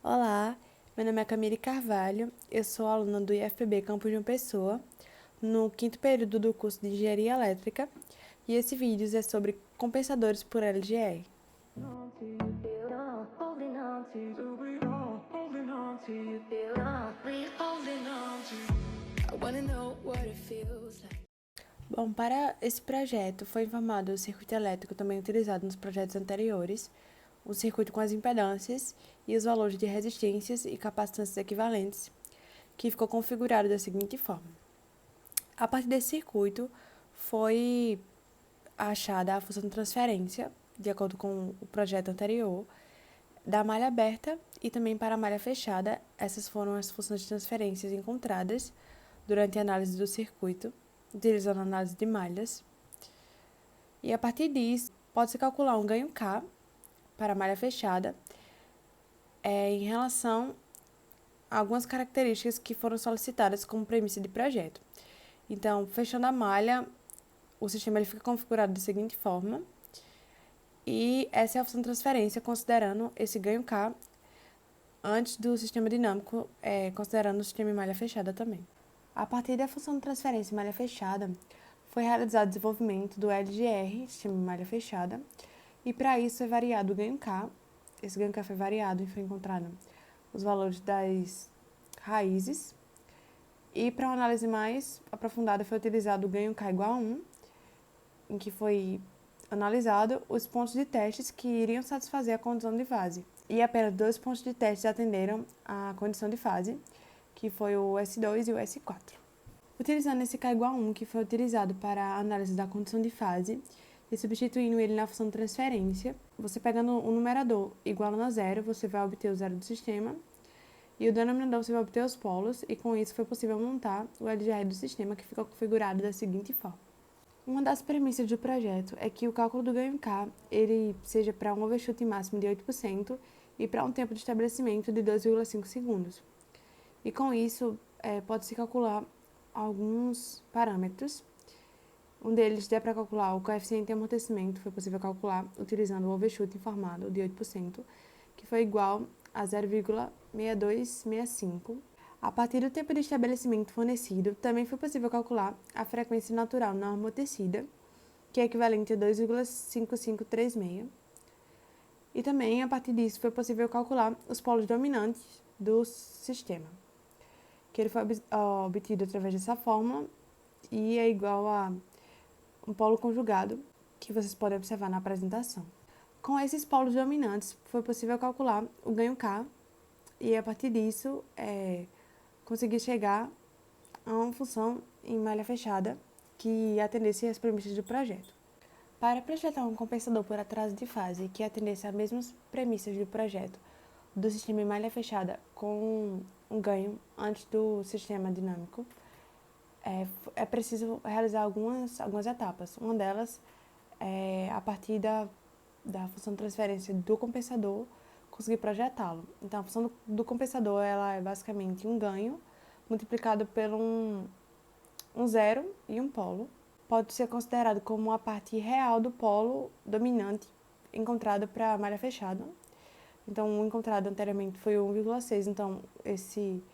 Olá, meu nome é Camille Carvalho, eu sou aluna do IFPB Campus João Pessoa, no quinto período do curso de Engenharia Elétrica, e esse vídeo é sobre compensadores por LGR. Bom, para esse projeto foi informado o circuito elétrico também utilizado nos projetos anteriores, o circuito com as impedâncias e os valores de resistências e capacitâncias equivalentes, que ficou configurado da seguinte forma. A partir desse circuito foi achada a função de transferência, de acordo com o projeto anterior, da malha aberta e também para a malha fechada. Essas foram as funções de transferências encontradas durante a análise do circuito, utilizando a análise de malhas. E a partir disso, pode-se calcular um ganho K para a malha fechada em relação a algumas características que foram solicitadas como premissa de projeto. Então, fechando a malha, o sistema ele fica configurado da seguinte forma, e essa é a função de transferência, considerando esse ganho K antes do sistema dinâmico, considerando o sistema em malha fechada também. A partir da função de transferência em malha fechada, foi realizado o desenvolvimento do LGR, sistema em malha fechada, e para isso é variado o ganho K. Esse ganho K foi variado e foi encontrado os valores das raízes. E para uma análise mais aprofundada foi utilizado o ganho K igual a 1, em que foi analisado os pontos de testes que iriam satisfazer a condição de fase. E apenas 2 pontos de testes atenderam à condição de fase, que foi o S2 e o S4. Utilizando esse K igual a 1, que foi utilizado para a análise da condição de fase, e substituindo ele na função de transferência, você pegando o numerador igual a 0, você vai obter o zero do sistema, e o denominador você vai obter os polos, e com isso foi possível montar o LGR do sistema, que ficou configurado da seguinte forma. Uma das premissas do projeto é que o cálculo do ganho K ele seja para um overshoot máximo de 8% e para um tempo de estabelecimento de 2,5 segundos. E com isso, pode-se calcular alguns parâmetros. Um deles é para calcular o coeficiente de amortecimento, foi possível calcular utilizando o overshoot informado de 8%, que foi igual a 0,6265. A partir do tempo de estabelecimento fornecido, também foi possível calcular a frequência natural não amortecida, que é equivalente a 2,5536. E também, a partir disso, foi possível calcular os polos dominantes do sistema, que ele foi obtido através dessa fórmula e é igual a um polo conjugado, que vocês podem observar na apresentação. Com esses polos dominantes, foi possível calcular o ganho K e, a partir disso, conseguir chegar a uma função em malha fechada que atendesse às premissas do projeto. Para projetar um compensador por atraso de fase que atendesse às mesmas premissas do projeto do sistema em malha fechada com um ganho antes do sistema dinâmico, é preciso realizar algumas etapas. Uma delas é, a partir da função de transferência do compensador, conseguir projetá-lo. Então, a função do compensador ela é basicamente um ganho multiplicado por um zero e um polo. Pode ser considerado como a parte real do polo dominante encontrado para a malha fechada. Então, o encontrado anteriormente foi 1,6, então esse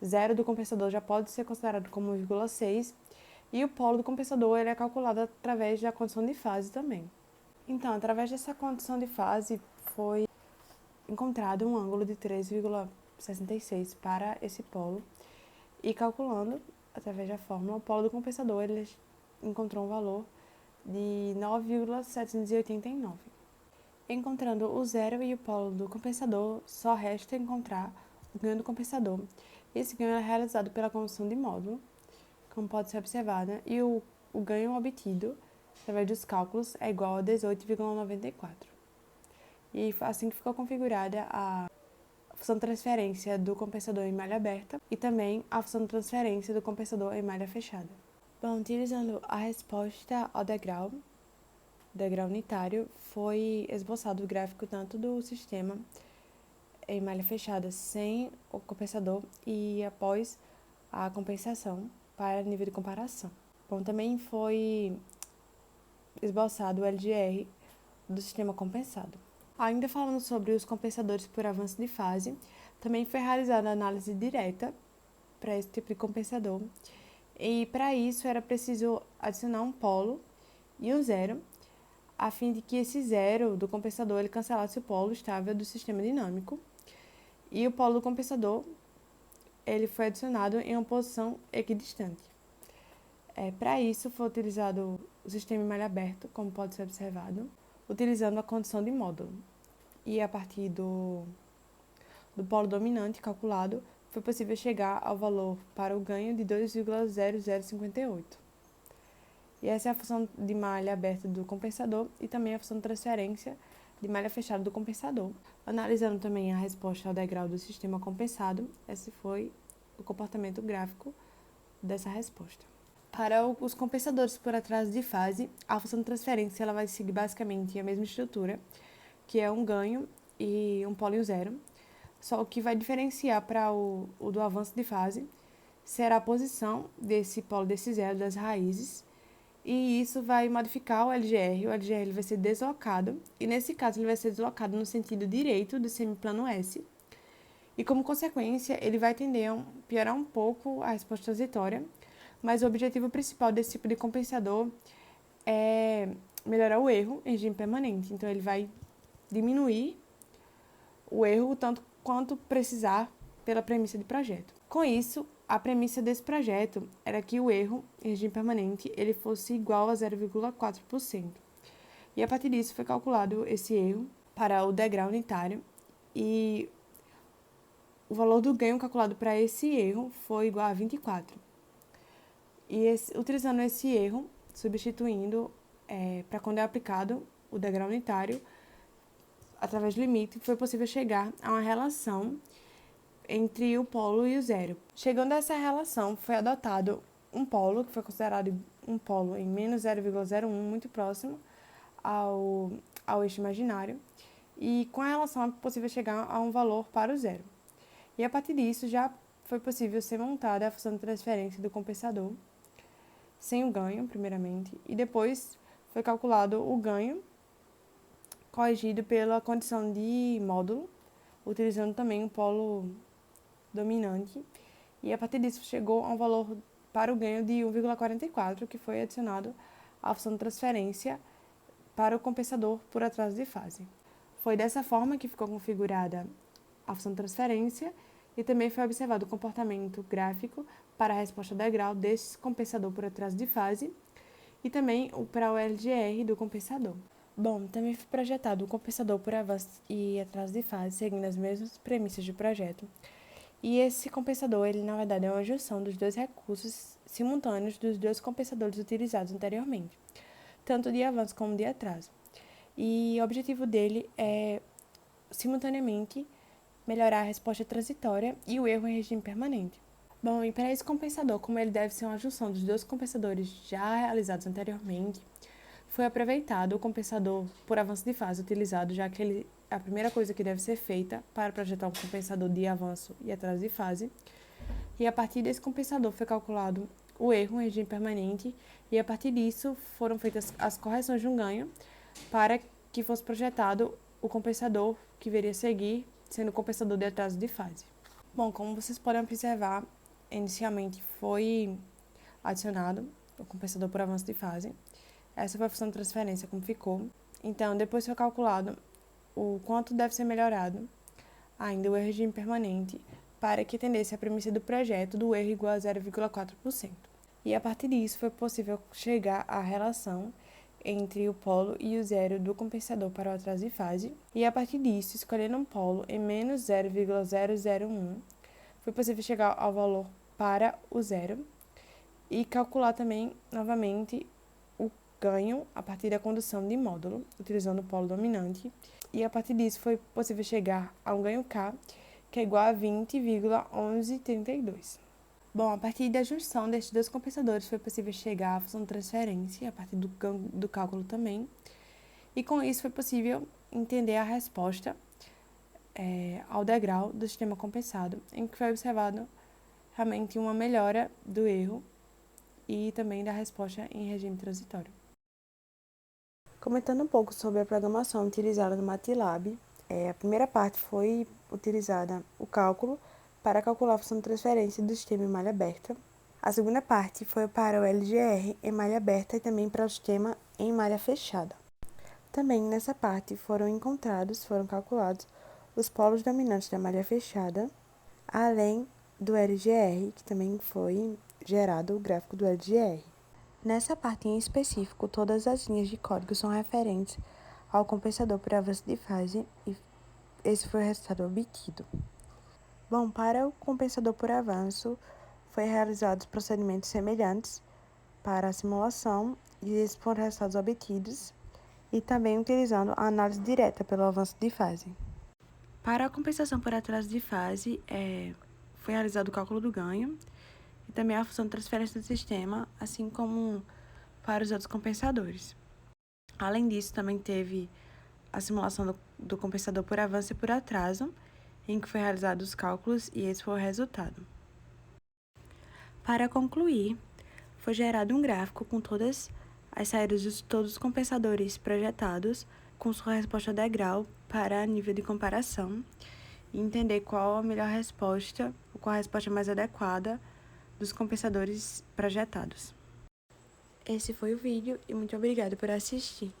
zero do compensador já pode ser considerado como 1,6, e o polo do compensador ele é calculado através da condição de fase também. Então, através dessa condição de fase, foi encontrado um ângulo de 3,66 para esse polo, e calculando, através da fórmula, o polo do compensador ele encontrou um valor de 9,789. Encontrando o zero e o polo do compensador, só resta encontrar o ganho do compensador. Esse ganho é realizado pela condição de módulo, como pode ser observado, e o ganho obtido através dos cálculos é igual a 18,94. E assim que ficou configurada a função de transferência do compensador em malha aberta e também a função de transferência do compensador em malha fechada. Bom, utilizando a resposta ao degrau unitário, foi esboçado o gráfico tanto do sistema em malha fechada sem o compensador e após a compensação para nível de comparação. Bom, também foi esboçado o LGR do sistema compensado. Ainda falando sobre os compensadores por avanço de fase, também foi realizada a análise direta para esse tipo de compensador. E para isso era preciso adicionar um polo e um zero, a fim de que esse zero do compensador ele cancelasse o polo estável do sistema dinâmico. E o polo do compensador ele foi adicionado em uma posição equidistante. Para isso foi utilizado o sistema em malha aberto, como pode ser observado, utilizando a condição de módulo. E a partir do polo dominante calculado, foi possível chegar ao valor para o ganho de 2,0058. E essa é a função de malha aberta do compensador e também a função de transferência de malha fechada do compensador. Analisando também a resposta ao degrau do sistema compensado, esse foi o comportamento gráfico dessa resposta. Para os compensadores por atraso de fase, a função de transferência ela vai seguir basicamente a mesma estrutura, que é um ganho e um polo e um zero. Só o que vai diferenciar para o do avanço de fase será a posição desse polo desse zero das raízes, e isso vai modificar o LGR. O LGR ele vai ser deslocado, e nesse caso ele vai ser deslocado no sentido direito do semiplano S, e como consequência ele vai tender a piorar um pouco a resposta transitória, mas o objetivo principal desse tipo de compensador é melhorar o erro em regime permanente. Então ele vai diminuir o erro tanto quanto precisar pela premissa de projeto. Com isso, a premissa desse projeto era que o erro em regime permanente ele fosse igual a 0,4%. E a partir disso foi calculado esse erro para o degrau unitário e o valor do ganho calculado para esse erro foi igual a 24. E utilizando esse erro, substituindo para quando é aplicado o degrau unitário, através do limite, foi possível chegar a uma relação entre o polo e o zero. Chegando a essa relação, foi adotado um polo, que foi considerado um polo em menos 0,01, muito próximo ao eixo imaginário, e com a relação é possível chegar a um valor para o zero. E a partir disso, já foi possível ser montada a função de transferência do compensador, sem o ganho, primeiramente, e depois foi calculado o ganho, corrigido pela condição de módulo, utilizando também o polo dominante, e a partir disso chegou a um valor para o ganho de 1,44, que foi adicionado à função de transferência para o compensador por atraso de fase. Foi dessa forma que ficou configurada a função de transferência e também foi observado o comportamento gráfico para a resposta degrau desse compensador por atraso de fase e também para o LGR do compensador. Bom, também foi projetado um compensador por avanço e atraso de fase, seguindo as mesmas premissas do projeto. E esse compensador, ele na verdade é uma junção dos dois recursos simultâneos dos dois compensadores utilizados anteriormente, tanto de avanço como de atraso. E o objetivo dele é, simultaneamente, melhorar a resposta transitória e o erro em regime permanente. Bom, e para esse compensador, como ele deve ser uma junção dos dois compensadores já realizados anteriormente, foi aproveitado o compensador por avanço de fase utilizado, já que ele é a primeira coisa que deve ser feita para projetar um compensador de avanço e atraso de fase. E a partir desse compensador foi calculado o erro em regime permanente e a partir disso foram feitas as correções de um ganho para que fosse projetado o compensador que viria a seguir, sendo o compensador de atraso de fase. Bom, como vocês podem observar, inicialmente foi adicionado o compensador por avanço de fase. Essa foi a função de transferência como ficou. Então, depois foi calculado o quanto deve ser melhorado ainda o regime permanente para que atendesse a premissa do projeto do erro igual a 0,4%. E a partir disso foi possível chegar à relação entre o polo e o zero do compensador para o atraso de fase. E a partir disso, escolhendo um polo em menos 0,001, foi possível chegar ao valor para o zero e calcular também, novamente, o ganho a partir da condução de módulo, utilizando o polo dominante. E a partir disso foi possível chegar a um ganho K, que é igual a 20,1132. Bom, a partir da junção destes dois compensadores foi possível chegar à função de transferência, a partir do cálculo também. E com isso foi possível entender a resposta ao degrau do sistema compensado, em que foi observado realmente uma melhora do erro e também da resposta em regime transitório. Comentando um pouco sobre a programação utilizada no MATLAB, a primeira parte foi utilizada o cálculo para calcular a função de transferência do sistema em malha aberta. A segunda parte foi para o LGR em malha aberta e também para o sistema em malha fechada. Também nessa parte foram calculados os polos dominantes da malha fechada, além do LGR, que também foi gerado o gráfico do LGR. Nessa parte em específico, todas as linhas de código são referentes ao compensador por avanço de fase e esse foi o resultado obtido. Bom, para o compensador por avanço, foi realizados procedimentos semelhantes para a simulação e esses foram resultados obtidos e também utilizando a análise direta pelo avanço de fase. Para a compensação por atraso de fase, foi realizado o cálculo do ganho e também a função de transferência do sistema, assim como para os outros compensadores. Além disso, também teve a simulação do compensador por avanço e por atraso, em que foi realizados os cálculos e esse foi o resultado. Para concluir, foi gerado um gráfico com todas as saídas de todos os compensadores projetados, com sua resposta degrau para nível de comparação, e entender qual a melhor resposta, ou qual a resposta mais adequada dos compensadores projetados. Esse foi o vídeo e muito obrigada por assistir.